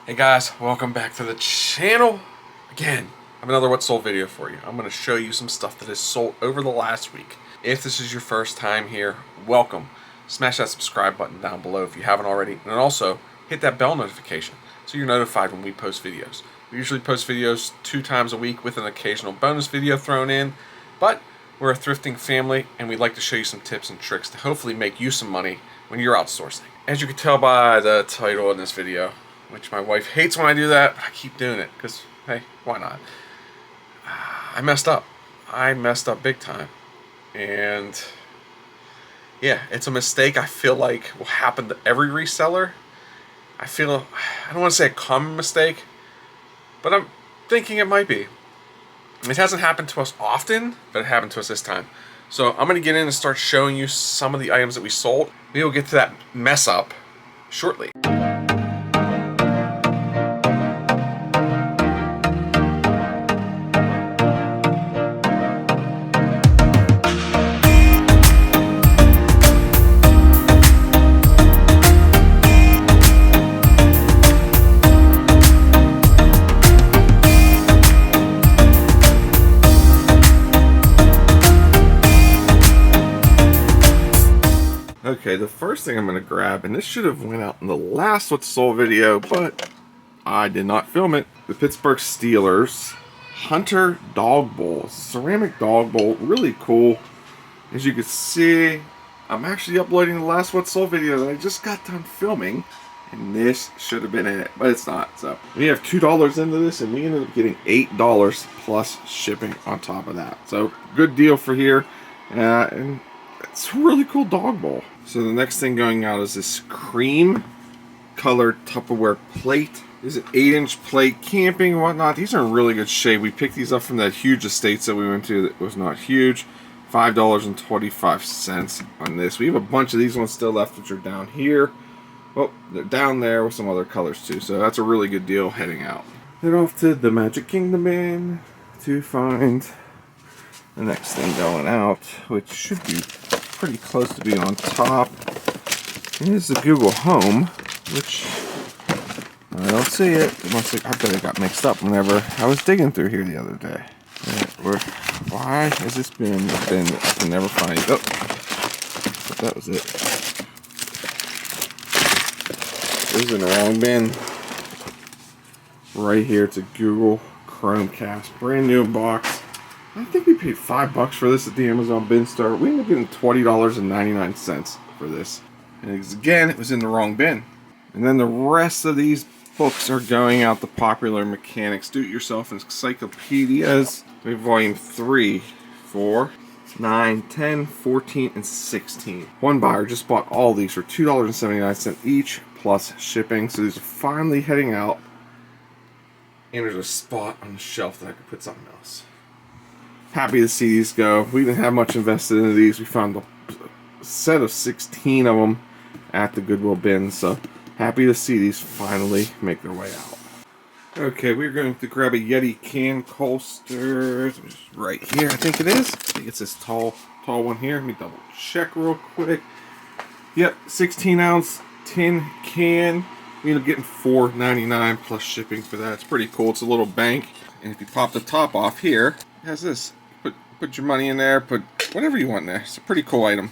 Hey guys, welcome back to the channel. Again, I have another What Sold video for you. I'm going to show you some stuff that has sold over the last week. If this is your first time here, welcome. Smash that subscribe button down below if you haven't already. And also, hit that bell notification so you're notified when we post videos. We usually post videos 2 times a week with an occasional bonus video thrown in. But we're a thrifting family and we'd like to show you some tips and tricks to hopefully make you some money when you're outsourcing. As you can tell by the title in this video, which my wife hates when I do that, but I keep doing it because, hey, why not? I messed up. I messed up big time. And yeah, it's a mistake I feel like will happen to every reseller. I don't want to say a common mistake, but I'm thinking it might be. It hasn't happened to us often, but it happened to us this time. So I'm going to get in and start showing you some of the items that we sold. We will get to that mess up shortly. Okay, the first thing I'm going to grab, and this should have went out in the last What's Sold video, but I did not film it. The Pittsburgh Steelers Hunter Dog Bowl. Ceramic dog bowl, really cool. As you can see, I'm actually uploading the last What's Sold video that I just got done filming, and this should have been in it, but it's not. So we have $2 into this, and we ended up getting $8 plus shipping on top of that. So good deal for here, and it's a really cool dog bowl. So the next thing going out is this cream colored Tupperware plate. This is an 8-inch plate, camping and whatnot. These are in really good shape. We picked these up from that huge estates that we went to that was not huge. $5.25 on this. We have a bunch of these ones still left, which are down here. Well, they're down there with some other colors too. So that's a really good deal heading out. Head off to the Magic Kingdom Inn to find the next thing going out, which should be pretty close to being on top. Here's the Google Home, which I don't see it. I bet it got mixed up whenever I was digging through here the other day. Why has this been I can never find it. Oh, but that was it. This is in the wrong bin. Right here, it's a Google Chromecast, brand new box. I think we paid $5 for this at the Amazon bin store. We ended up getting $20.99 for this. And again, it was in the wrong bin. And then the rest of these books are going out the Popular Mechanics Do-It-Yourself Encyclopedias. We have volume 3, 4, 9, 10, 14, and 16. One buyer just bought all these for $2.79 each plus shipping. So these are finally heading out. And there's a spot on the shelf that I could put something else. Happy to see these go. We didn't have much invested into these. We found a set of 16 of them at the Goodwill bin, so happy to see these finally make their way out. Okay, we're going to grab a Yeti can holster right here. I think it is. I think it's this tall one here. Let me double check real quick. Yep, 16-ounce tin can. We end up getting $4.99 plus shipping for that. It's pretty cool. It's a little bank, and if you pop the top off here, it has this. Put your money in there, put whatever you want in there. It's a pretty cool item.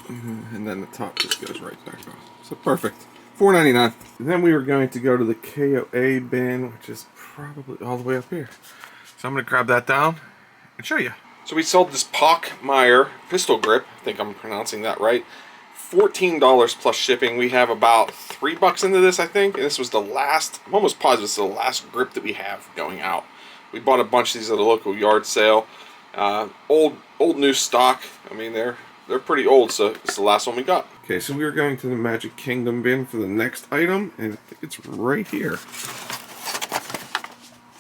And then the top just goes right back on. So perfect. $4.99. And then we were going to go to the KOA bin, which is probably all the way up here. So I'm going to grab that down and show you. So we sold this Pockmeyer pistol grip. I think I'm pronouncing that right. $14 plus shipping. We have about $3 into this, I think. And this was the last, I'm almost positive this is the last grip that we have going out. We bought a bunch of these at a local yard sale. Old new stock. I mean, they're pretty old, so it's the last one we got. Okay, so we are going to the Magic Kingdom bin for the next item, and I think it's right here.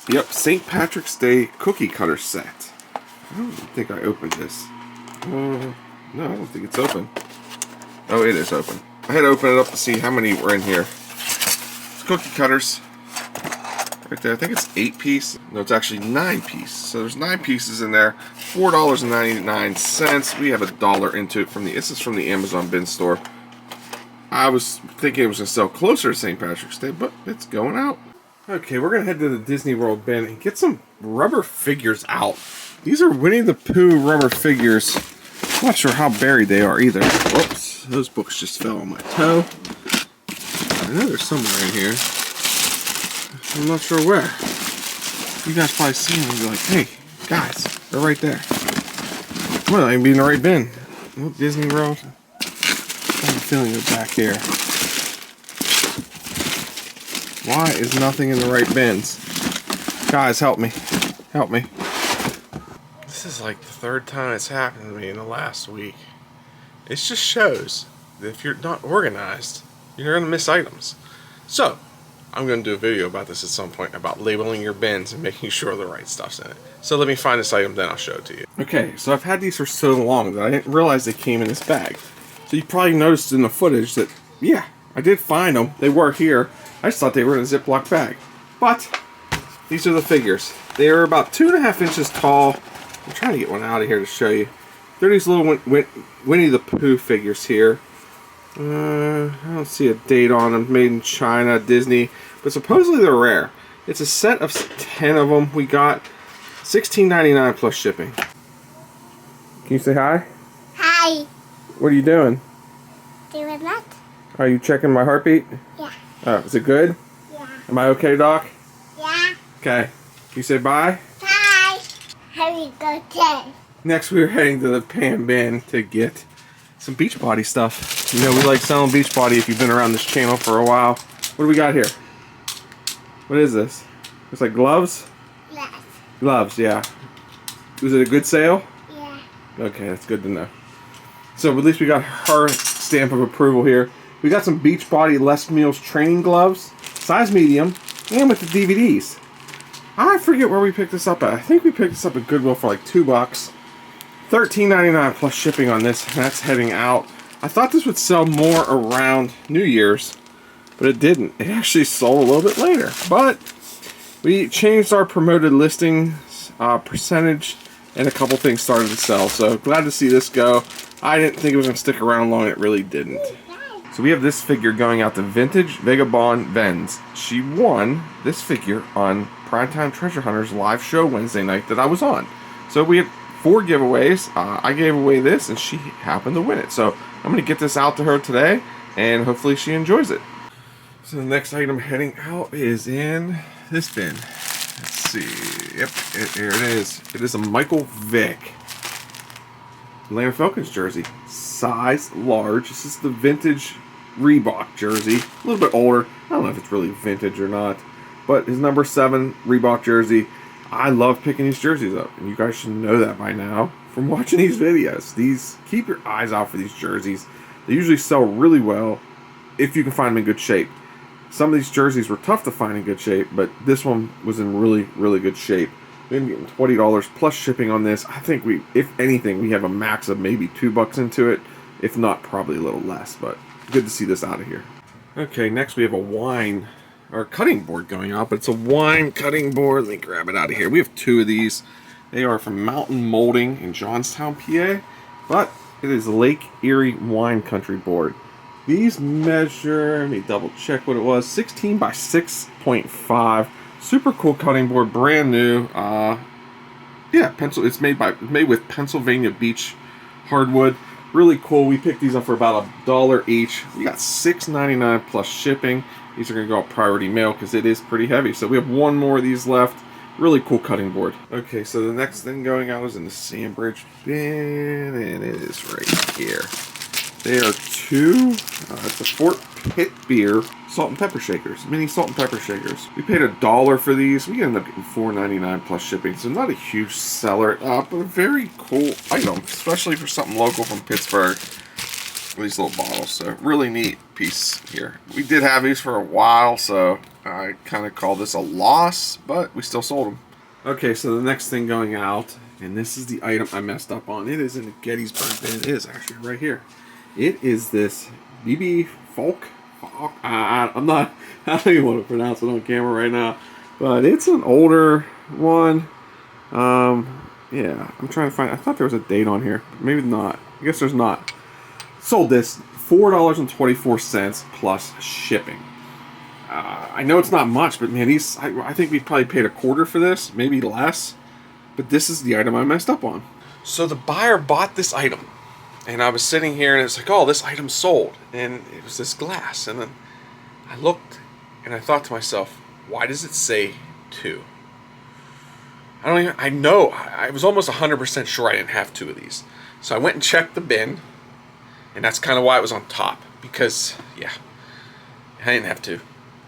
Yep, St. Patrick's Day cookie cutter set. I don't think I opened this. No, I don't think it's open. Oh, it is open. I had to open it up to see how many were in here. It's cookie cutters. Right there, I think it's 8-piece. No, it's actually 9-piece. So there's 9 pieces in there. $4.99. We have $1 into it from this is from the Amazon bin store. I was thinking it was going to sell closer to St. Patrick's Day, but it's going out. Okay, we're gonna head to the Disney World bin and get some rubber figures out. These are Winnie the Pooh rubber figures. I'm not sure how buried they are either. Whoops, those books just fell on my toe. I know there's somewhere in here. I'm not sure where. You guys probably see them and be like, hey, guys, they're right there. Well, I might be in the right bin. Oh, Disney World. I have a feeling they're back here. Why is nothing in the right bins? Guys, help me. Help me. This is like the third time it's happened to me in the last week. It just shows that if you're not organized, you're going to miss items. So, I'm going to do a video about this at some point, about labeling your bins and making sure the right stuff's in it. So let me find this item, then I'll show it to you. Okay, so I've had these for so long that I didn't realize they came in this bag. So you probably noticed in the footage that, yeah, I did find them. They were here. I just thought they were in a Ziploc bag. But these are the figures. They are about 2.5 inches tall. I'm trying to get one out of here to show you. They're these little Winnie the Pooh figures here. I don't see a date on them. Made in China, Disney. But supposedly they're rare. It's a set of 10 of them. We got $16.99 plus shipping. Can you say hi? Hi. What are you doing? Doing that? Are you checking my heartbeat? Yeah. Oh, is it good? Yeah. Am I okay, Doc? Yeah. Okay. Can you say bye? Bye. Have a good day. Next, we are heading to the Pan Bin to get some Beachbody stuff. You know, we like selling Beachbody if you've been around this channel for a while. What do we got here? What is this? It's like gloves? Yes. Gloves, yeah. Was it a good sale? Yeah. Okay, that's good to know. So at least we got her stamp of approval here. We got some Beachbody Les Mills training gloves, size medium, and with the DVDs. I forget where we picked this up at. I think we picked this up at Goodwill for like $2. $13.99 plus shipping on this. That's heading out. I thought this would sell more around New Year's, but it didn't. It actually sold a little bit later. But we changed our promoted listings percentage, and a couple things started to sell. So glad to see this go. I didn't think it was going to stick around long. It really didn't. So we have this figure going out to Vintage Vagabond Vens. She won this figure on Primetime Treasure Hunters live show Wednesday night that I was on. So we had 4 giveaways. I gave away this, and she happened to win it. So I'm going to get this out to her today, and hopefully she enjoys it. So the next item heading out is in this bin. Let's see. Yep, here it is. It is a Michael Vick Atlanta Falcons jersey. Size large. This is the vintage Reebok jersey. A little bit older. I don't know if it's really vintage or not. But his number 7 Reebok jersey. I love picking these jerseys up. And you guys should know that by now from watching these videos. Keep your eyes out for these jerseys. They usually sell really well if you can find them in good shape. Some of these jerseys were tough to find in good shape, but this one was in really, really good shape. We're getting $20 plus shipping on this. I think if anything, we have a max of maybe $2 into it. If not, probably a little less, but good to see this out of here. Okay, next we have a wine or cutting board going out, but it's a wine cutting board. Let me grab it out of here. We have 2 of these. They are from Mountain Molding in Johnstown, PA, but it is Lake Erie Wine Country board. These measure, let me double check what it was, 16 by 6.5. Super cool cutting board, brand new. Yeah, it's made with Pennsylvania beech hardwood. Really cool. We picked these up for about $1 each. We got $6.99 plus shipping. These are going to go out priority mail because it is pretty heavy. So we have 1 more of these left. Really cool cutting board. Okay, so the next thing going out is in the Sandbridge bin, and it is right here. They are 2, it's a Fort Pitt beer salt and pepper shakers, mini salt and pepper shakers. We paid $1 for these. We ended up getting $4.99 plus shipping, so not a huge seller, but a very cool item, especially for something local from Pittsburgh. These little bottles, so really neat piece here. We did have these for a while, so I kind of call this a loss, but we still sold them. Okay, so the next thing going out, and this is the item I messed up on. It is in the Gettysburg bin. It is actually right here. It is this BB Folk. I don't even want to pronounce it on camera right now, but it's an older one. Yeah, I'm trying to find. I thought there was a date on here, but maybe not. I guess there's not. Sold this $4.24 plus shipping. I know it's not much, but man, I think we probably paid $0.25 for this, maybe less. But this is the item I messed up on. So the buyer bought this item, and I was sitting here, and it's like, oh, this item's sold, and it was this glass, and then I looked, and I thought to myself, why does it say 2? I was almost 100% sure I didn't have 2 of these. So I went and checked the bin, and that's kind of why it was on top, because, yeah, I didn't have 2.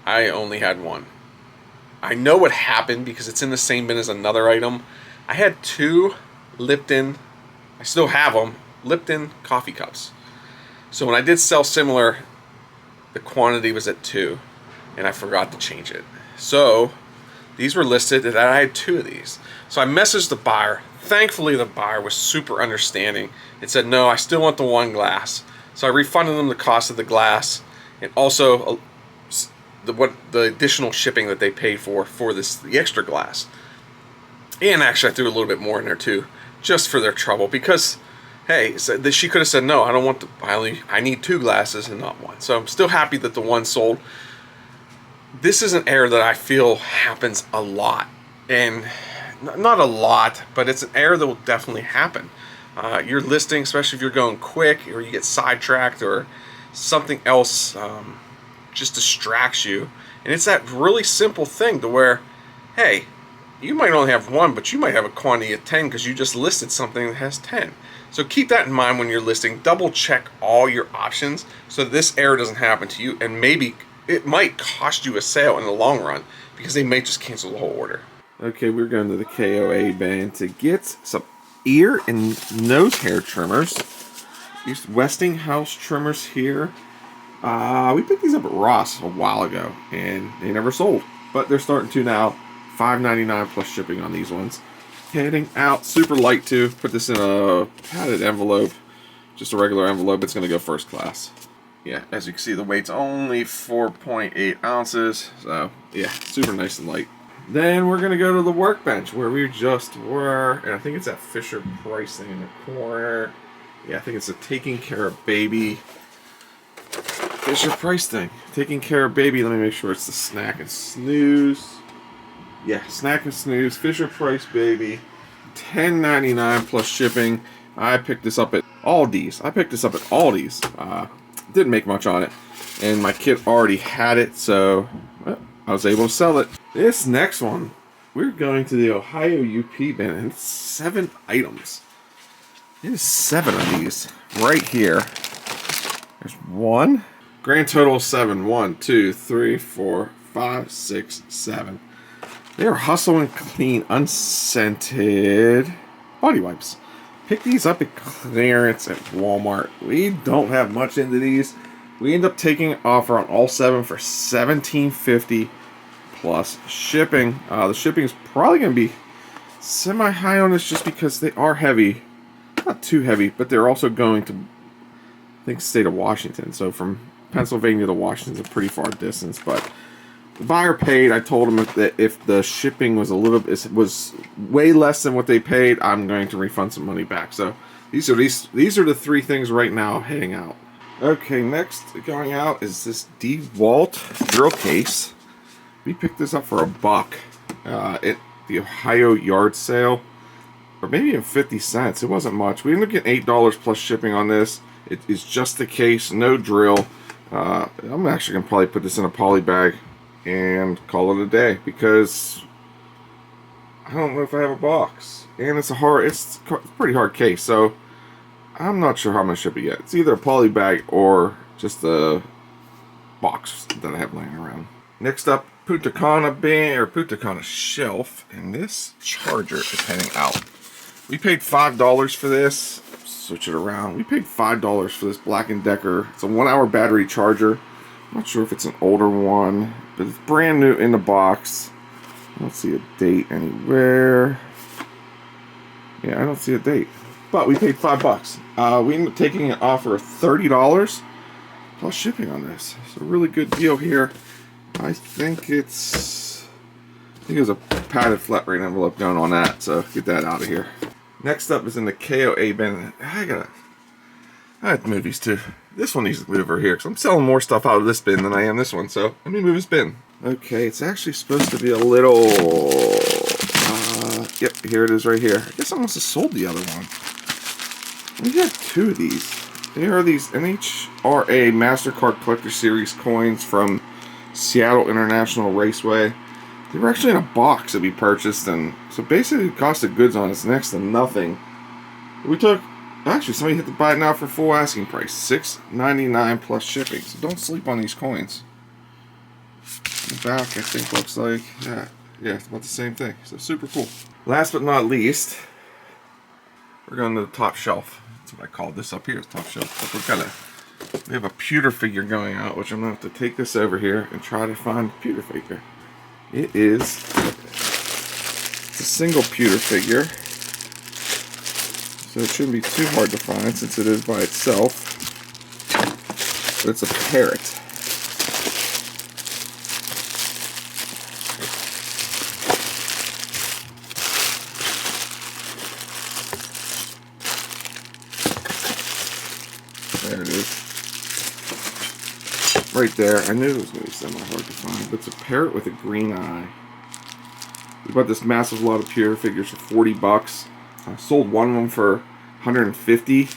I only had 1. I know what happened because it's in the same bin as another item. I had 2 Lipton, I still have them, Lipton coffee cups. So when I did sell similar, the quantity was at 2, and I forgot to change it. So these were listed, and I had 2 of these. So I messaged the buyer. Thankfully, the buyer was super understanding and said, no, I still want the 1 glass. So I refunded them the cost of the glass, and also the additional shipping that they paid for the extra glass. And actually, I threw a little bit more in there too, just for their trouble, because hey, she could have said, no, I don't want I need 2 glasses and not 1. So I'm still happy that the 1 sold. This is an error that I feel happens a lot, and not a lot, but it's an error that will definitely happen. You're listing, especially if you're going quick, or you get sidetracked, or something else just distracts you. And it's that really simple thing to where, hey, you might only have 1, but you might have a quantity of 10 because you just listed something that has 10. So keep that in mind when you're listing. Double check all your options so that this error doesn't happen to you, and maybe it might cost you a sale in the long run because they may just cancel the whole order. Okay, we're going to the KOA band to get some ear and nose hair trimmers. These Westinghouse trimmers here. We picked these up at Ross a while ago, and they never sold. But they're starting to now. $5.99 plus shipping on these ones. Heading out. Super light too. Put this in a padded envelope. Just a regular envelope. It's going to go first class. Yeah, as you can see, the weight's only 4.8 ounces. So, yeah, super nice and light. Then we're going to go to the workbench where we just were. And I think it's that Fisher Price thing in the corner. Yeah, I think it's a Taking Care of Baby. Fisher Price thing. Taking Care of Baby. Let me make sure it's the Snack and Snooze. Yeah, Snack and Snooze. Fisher Price Baby. $10.99 plus shipping. I picked this up at Aldi's. Didn't make much on it. And my kid already had it, so well, I was able to sell it. This next one, we're going to the Ohio UP bin, and it's 7 items. There's 7 of these right here. There's 1. Grand total 7. 1, 2, 3, 4, 5, 6, 7. They are Hustle and Clean unscented body wipes. Pick these up at clearance at Walmart. We don't have much into these. We end up taking an offer on all 7 for $17.50 plus shipping. The shipping is probably going to be semi-high on this just because they are heavy. Not too heavy, but they're also going to, I think, state of Washington. So from Pennsylvania to Washington is a pretty far distance, but the buyer paid. I told him that if the shipping was was way less than what they paid, I'm going to refund some money back. So these are the 3 things right now heading out. Okay, next going out is this DeWalt drill case. We picked this up for $1 at the Ohio yard sale, or maybe even 50 cents. It wasn't much. We ended up getting $8 plus shipping on this. It is just the case, no drill. I'm actually gonna probably put this in a poly bag and call it a day because I don't know if I have a box, and it's a pretty hard case, so I'm not sure how I'm gonna ship it yet. It's either a poly bag or just a box that I have laying around. Next up, Punta Cana bin or Punta Cana shelf, and this charger is heading out. We paid $5 for this. Switch it around. We paid $5 for this Black & Decker. It's a 1-hour battery charger. I'm not sure if it's an older one, but it's brand new in the box. I don't see a date anywhere. Yeah, I don't see a date. But we paid $5. We ended up taking an offer of $30 plus shipping on this. It's a really good deal here. I think it was a padded flat rate envelope going on that, so get that out of here. Next up is in the KOA bin. I had movies too. This one needs to move over here because I'm selling more stuff out of this bin than I am this one. So let me move this bin. Okay, it's actually supposed to be a little... yep, here it is right here. I guess I must have sold the other one. We had 2 of these. There are these NHRA MasterCard Collector Series coins from Seattle International Raceway. They were actually in a box that we purchased, and so basically the cost of goods on it's next to nothing. We took, actually somebody hit the buy it now for full asking price, $6.99 plus shipping. So don't sleep on these coins. The back I think looks like, yeah, it's about the same thing. So super cool. Last but not least, we're going to the top shelf. That's what I called this up here, top shelf. We have a pewter figure going out, which I'm going to have to take this over here and try to find a pewter figure. It's a single pewter figure, so it shouldn't be too hard to find since it is by itself. But it's a parrot. There it is. Right there. I knew it was going to be semi-hard to find, but it's a parrot with a green eye. We bought this massive lot of pewter figures for 40 bucks. I sold one of them for 150,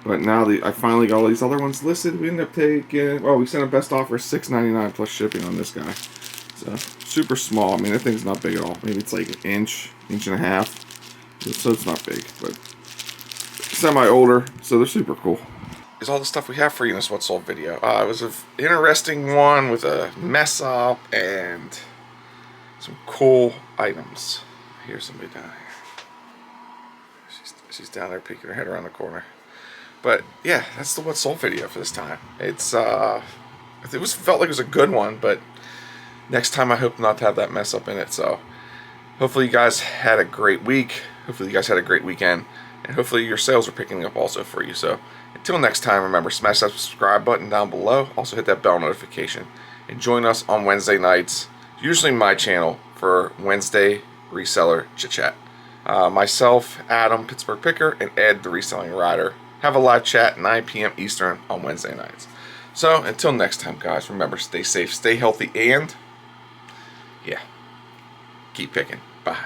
but now I finally got all these other ones listed. We ended up taking, well, we sent a best offer $6.99 plus shipping on this guy. So, super small. I mean, that thing's not big at all. Maybe it's like an inch and a half. So it's not big, but semi-older, so they're super cool. Is all the stuff we have for you in this What Sold video. It was an interesting one with a mess up and some cool items. Here's somebody down here. She's down there peeking her head around the corner. But yeah, that's the What Sold video for this time. It felt like it was a good one, but next time I hope not to have that mess up in it. So hopefully you guys had a great week. Hopefully you guys had a great weekend. And hopefully your sales are picking up also for you. So until next time, remember, smash that subscribe button down below. Also hit that bell notification. And join us on Wednesday nights, usually my channel, for Wednesday Reseller Chit Chat. Myself, Adam, Pittsburgh Picker, and Ed, the Reselling Rider, have a live chat at 9 p.m. Eastern on Wednesday nights. So until next time, guys, remember, stay safe, stay healthy, and yeah, keep picking. Bye.